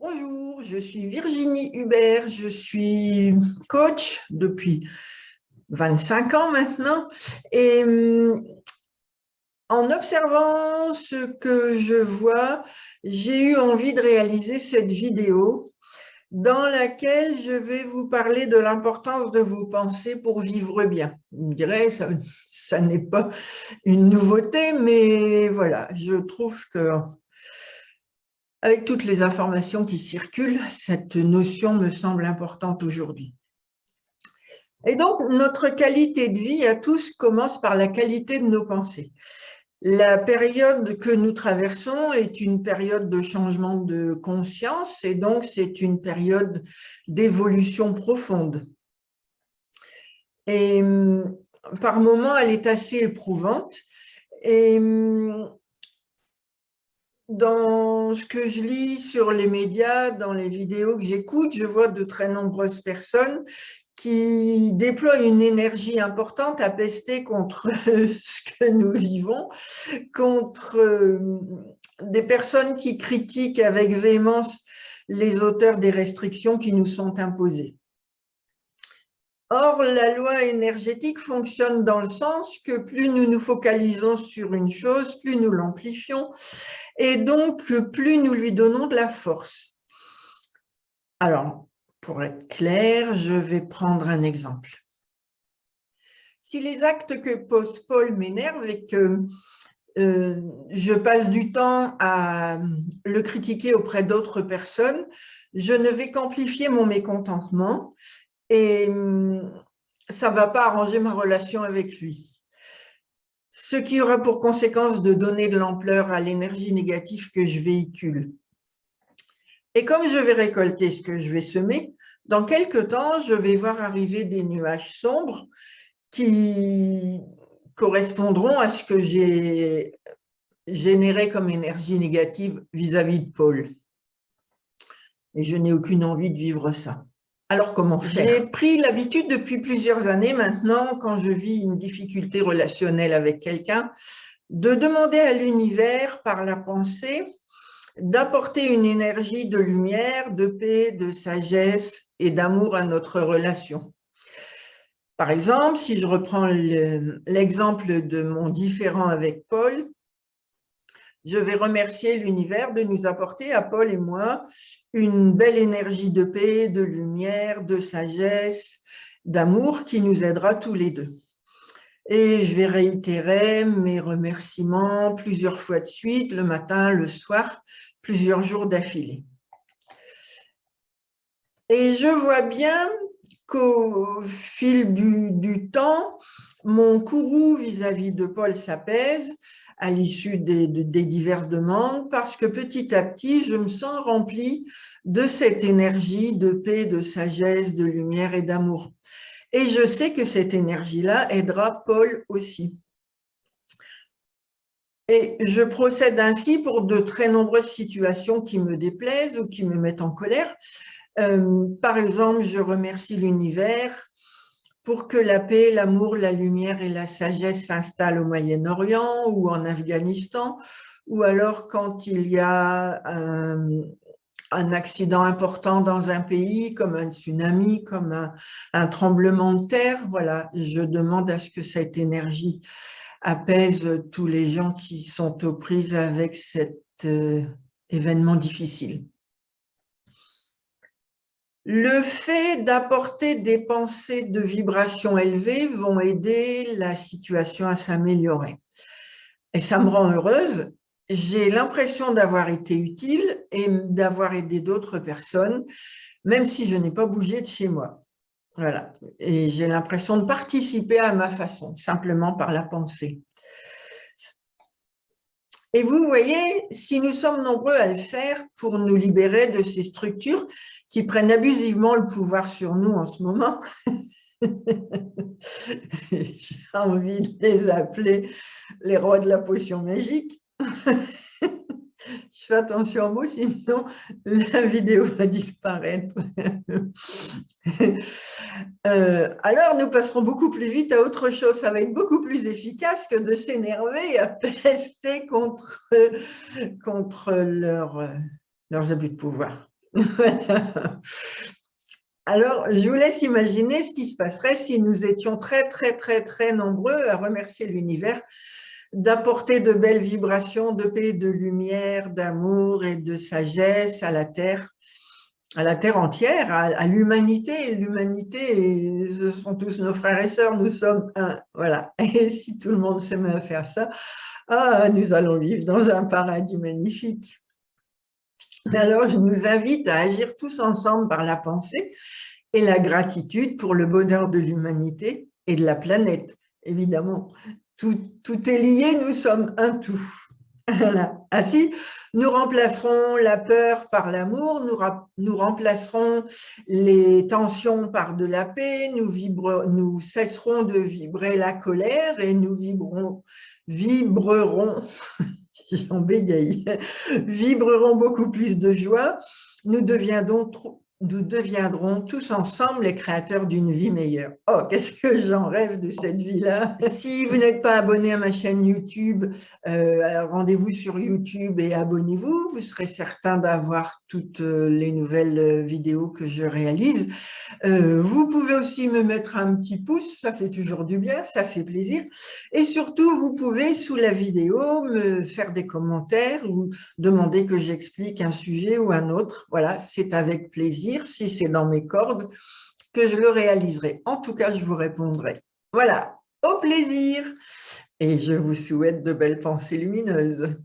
Bonjour, je suis Virginie Hubert, je suis coach depuis 25 ans maintenant et en observant ce que je vois, j'ai eu envie de réaliser cette vidéo dans laquelle je vais vous parler de l'importance de vos pensées pour vivre bien. Vous me direz, ça n'est pas une nouveauté, mais voilà, je trouve que avec toutes les informations qui circulent, cette notion me semble importante aujourd'hui. Et donc, notre qualité de vie à tous commence par la qualité de nos pensées. La période que nous traversons est une période de changement de conscience et donc c'est une période d'évolution profonde. Et par moments, elle est assez éprouvante. Et dans ce que je lis sur les médias, dans les vidéos que j'écoute, je vois de très nombreuses personnes qui déploient une énergie importante à pester contre ce que nous vivons, contre des personnes qui critiquent avec véhémence les auteurs des restrictions qui nous sont imposées. Or, la loi énergétique fonctionne dans le sens que plus nous nous focalisons sur une chose, plus nous l'amplifions, et donc plus nous lui donnons de la force. Alors, pour être clair, je vais prendre un exemple. Si les actes que pose Paul m'énervent et que je passe du temps à le critiquer auprès d'autres personnes, je ne vais qu'amplifier mon mécontentement et ça ne va pas arranger ma relation avec lui. Ce qui aura pour conséquence de donner de l'ampleur à l'énergie négative que je véhicule. Et comme je vais récolter ce que je vais semer, dans quelques temps, je vais voir arriver des nuages sombres qui correspondront à ce que j'ai généré comme énergie négative vis-à-vis de Paul. Et je n'ai aucune envie de vivre ça. Alors, comment faire? J'ai pris l'habitude depuis plusieurs années maintenant, quand je vis une difficulté relationnelle avec quelqu'un, de demander à l'univers, par la pensée, d'apporter une énergie de lumière, de paix, de sagesse et d'amour à notre relation. Par exemple, si je reprends l'exemple de mon différend avec Paul, je vais remercier l'univers de nous apporter, à Paul et moi, une belle énergie de paix, de lumière, de sagesse, d'amour qui nous aidera tous les deux. Et je vais réitérer mes remerciements plusieurs fois de suite, le matin, le soir, plusieurs jours d'affilée. Et je vois bien qu'au fil du temps, mon courroux vis-à-vis de Paul s'apaise à l'issue des diverses demandes parce que petit à petit, je me sens remplie de cette énergie de paix, de sagesse, de lumière et d'amour. Et je sais que cette énergie-là aidera Paul aussi. Et je procède ainsi pour de très nombreuses situations qui me déplaisent ou qui me mettent en colère. Par exemple, je remercie l'univers pour que la paix, l'amour, la lumière et la sagesse s'installent au Moyen-Orient ou en Afghanistan, ou alors quand il y a un accident important dans un pays, comme un tsunami, comme un tremblement de terre, voilà, je demande à ce que cette énergie apaise tous les gens qui sont aux prises avec cet événement difficile. Le fait d'apporter des pensées de vibration élevée vont aider la situation à s'améliorer. Et ça me rend heureuse. J'ai l'impression d'avoir été utile et d'avoir aidé d'autres personnes, même si je n'ai pas bougé de chez moi. Voilà. Et j'ai l'impression de participer à ma façon, simplement par la pensée. Et vous voyez, si nous sommes nombreux à le faire pour nous libérer de ces structures qui prennent abusivement le pouvoir sur nous en ce moment, j'ai envie de les appeler les rois de la potion magique. Je fais attention aux mots, sinon la vidéo va disparaître. Alors, nous passerons beaucoup plus vite à autre chose. Ça va être beaucoup plus efficace que de s'énerver et à pester contre leurs abus de pouvoir. Voilà. Alors, je vous laisse imaginer ce qui se passerait si nous étions très, très, très, très nombreux à remercier l'univers d'apporter de belles vibrations de paix, de lumière, d'amour et de sagesse à la terre entière, à l'humanité. L'humanité, ce sont tous nos frères et sœurs, nous sommes un. Voilà. Et si tout le monde se met à faire ça, nous allons vivre dans un paradis magnifique. Alors, je nous invite à agir tous ensemble par la pensée et la gratitude pour le bonheur de l'humanité et de la planète, évidemment. Tout est lié, nous sommes un tout. Voilà. Ainsi, nous remplacerons la peur par l'amour, nous remplacerons les tensions par de la paix, nous cesserons de vibrer la colère et nous vibrerons, j'en bégaye, vibreront beaucoup plus de joie. Nous deviendrons tous ensemble les créateurs d'une vie meilleure. Oh, qu'est-ce que j'en rêve de cette vie-là! Si vous n'êtes pas abonné à ma chaîne YouTube, rendez-vous sur YouTube et abonnez-vous. Vous serez certain d'avoir toutes les nouvelles vidéos que je réalise. Vous pouvez aussi me mettre un petit pouce, ça fait toujours du bien, ça fait plaisir. Et surtout, vous pouvez, sous la vidéo, me faire des commentaires ou demander que j'explique un sujet ou un autre. Voilà, c'est avec plaisir, si c'est dans mes cordes, que je le réaliserai. En tout cas, je vous répondrai. Voilà, au plaisir! Et je vous souhaite de belles pensées lumineuses.